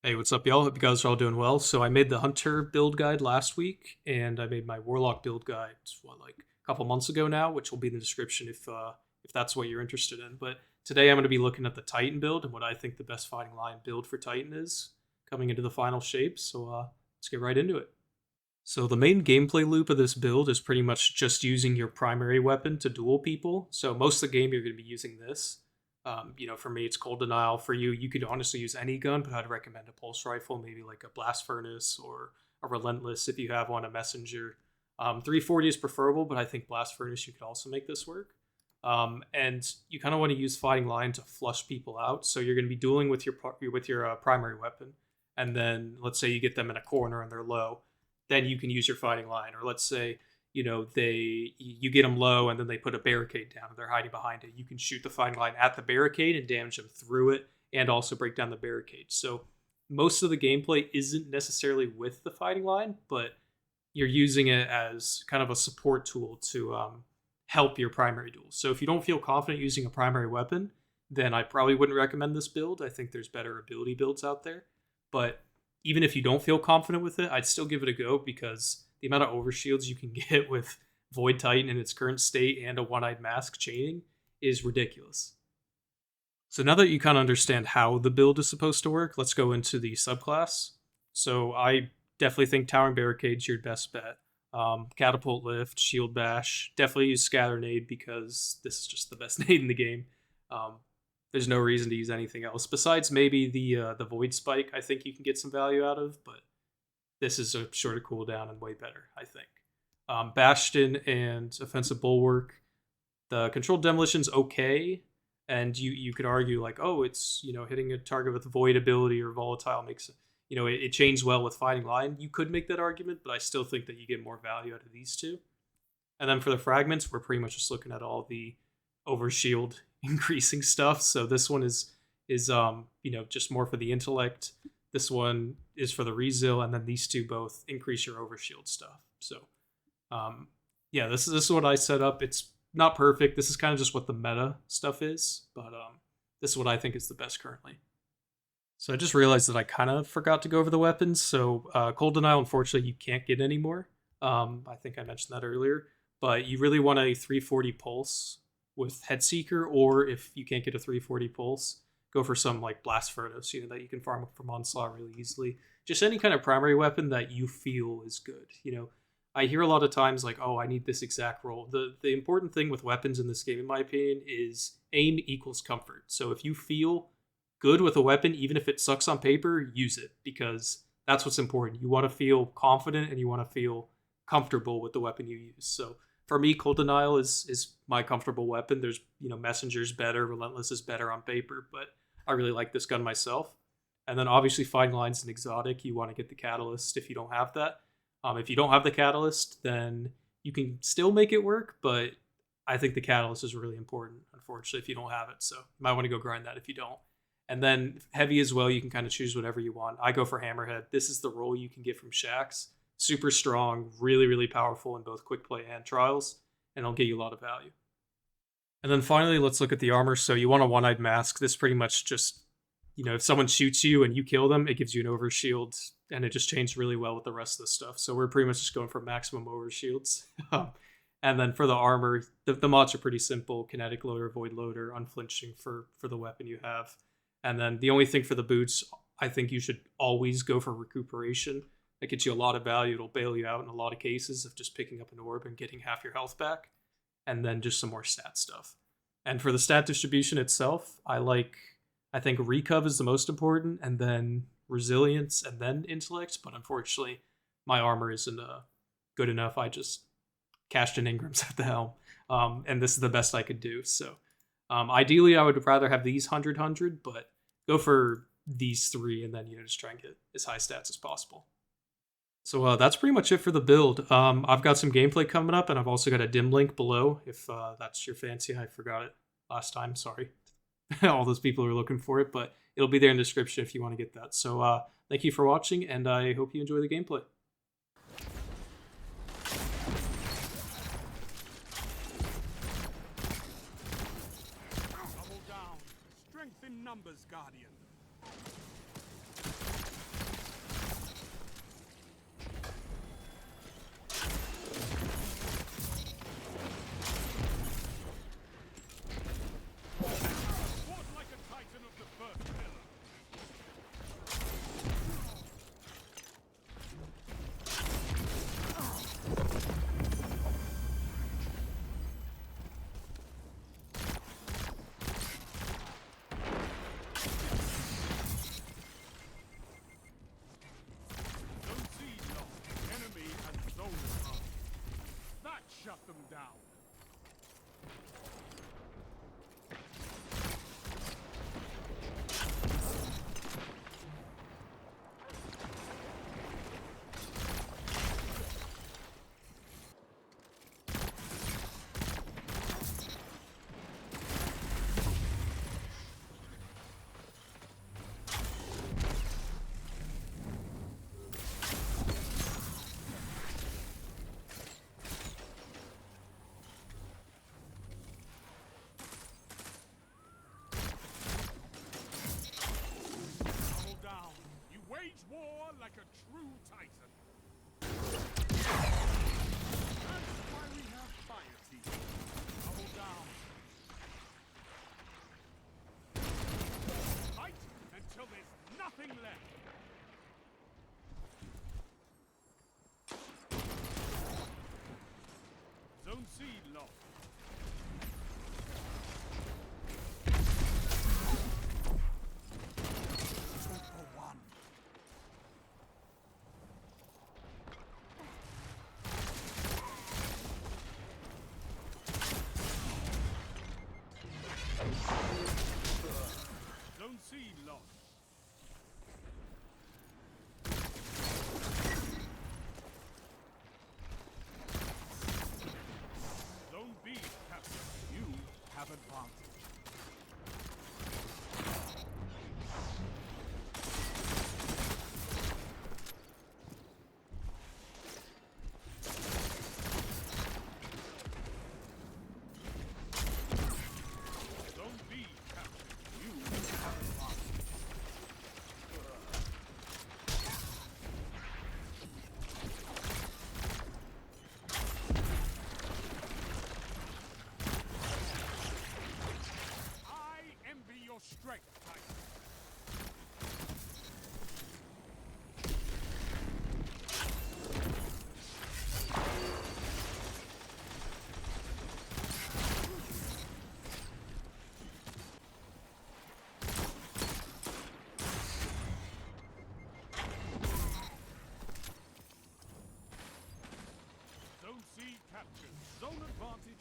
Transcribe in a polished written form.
Hey, what's up, y'all? Hope you guys are all doing well. So I made the Hunter build guide last week, and I made my Warlock build guide like a couple months ago now, which will be in the description if that's what you're interested in. But today I'm going to be looking at the Titan build and what I think the best fighting line build for Titan is coming into the final shape. So let's get right into it. So the main gameplay loop of this build is pretty much just using your primary weapon to duel people. So most of the game you're going to be using this. For me, it's Cold Denial. For you, you could honestly use any gun, but I'd recommend a pulse rifle, maybe like a blast furnace or a relentless if you have one, a messenger. 340 is preferable, but I think blast furnace you could also make this work. And you kind of want to use fighting line to flush people out. So you're going to be dueling with your primary weapon, and then let's say you get them in a corner and they're low, then you can use your fighting line. Or let's say you get them low and then they put a barricade down and they're hiding behind it. You can shoot the fighting line at the barricade and damage them through it, and also break down the barricade. So most of the gameplay isn't necessarily with the fighting line, but you're using it as kind of a support tool to help your primary duels. So if you don't feel confident using a primary weapon, then I probably wouldn't recommend this build. I think there's better ability builds out there. But even if you don't feel confident with it, I'd still give it a go, because the amount of overshields you can get with Void Titan in its current state and a one-eyed mask chaining is ridiculous. So now that you kind of understand how the build is supposed to work, let's go into the subclass. So I definitely think Towering Barricade's your best bet. Catapult Lift, Shield Bash. Definitely use Scatter Nade, because this is just the best nade in the game. Um, there's no reason to use anything else besides maybe the Void Spike. I think you can get some value out of, but this is a shorter cooldown and way better, I think. Bastion and Offensive Bulwark. The Controlled Demolition's okay, and you could argue like, oh, it's hitting a target with Void ability or Volatile makes it chains well with Fighting Line. You could make that argument, but I still think that you get more value out of these two. And then for the fragments, we're pretty much just looking at all the overshield increasing stuff. So this one is just more for the intellect. This one is for the resil, and then these two both increase your overshield stuff. So this is what I set up. It's not perfect. This is kind of just what the meta stuff is, but this is what I think is the best currently. So I just realized that I kind of forgot to go over the weapons. So Cold Denial, unfortunately, you can't get anymore. I think I mentioned that earlier. But you really want a 340 pulse with Headseeker, or if you can't get a 340 pulse, go for some like Blast Furnace, that you can farm up from Onslaught really easily. Just any kind of primary weapon that you feel is good. I hear a lot of times like, oh, I need this exact roll. The important thing with weapons in this game, in my opinion, is aim equals comfort. So if you feel good with a weapon, even if it sucks on paper, use it, because that's what's important. You want to feel confident and you want to feel comfortable with the weapon you use. So for me, Cold Denial is my comfortable weapon. There's Messenger's better, Relentless is better on paper, but I really like this gun myself. And then obviously Fighting Line's an exotic. You want to get the Catalyst if you don't have that. If you don't have the Catalyst, then you can still make it work, but I think the Catalyst is really important, unfortunately, if you don't have it. So you might want to go grind that if you don't. And then heavy as well, you can kind of choose whatever you want. I go for Hammerhead. This is the roll you can get from Shax. Super strong, really, really powerful in both quick play and trials, and it'll get you a lot of value. And then finally, let's look at the armor. So you want a one-eyed mask. This pretty much just, if someone shoots you and you kill them, it gives you an overshield, and it just changed really well with the rest of the stuff. So we're pretty much just going for maximum overshields. And then for the armor, the mods are pretty simple. Kinetic Loader, Void Loader, Unflinching for the weapon you have. And then the only thing for the boots, I think you should always go for Recuperation. That gets you a lot of value. It'll bail you out in a lot of cases of just picking up an orb and getting half your health back. And then just some more stat stuff. And for the stat distribution itself, I think Recuv is the most important, and then Resilience, and then Intellect. But unfortunately, my armor isn't good enough. I just cashed in Ingrams at the helm. And this is the best I could do. So ideally, I would rather have these 100, but go for these three, and then just try and get as high stats as possible. So that's pretty much it for the build. I've got some gameplay coming up, and I've also got a dim link below if that's your fancy. I forgot it last time. Sorry. All those people who are looking for it, but it'll be there in the description if you want to get that. So thank you for watching, and I hope you enjoy the gameplay. Double down. Strength in numbers, Guardian. like a true titan. That's why we have fire team. Double down. Fight until there's nothing left. Zone C locked. Zone C locked. Zone B captured. You have advantage. Zone B captured. You have advantage. I envy your strength, Titan. Zone C captured. Zone advantage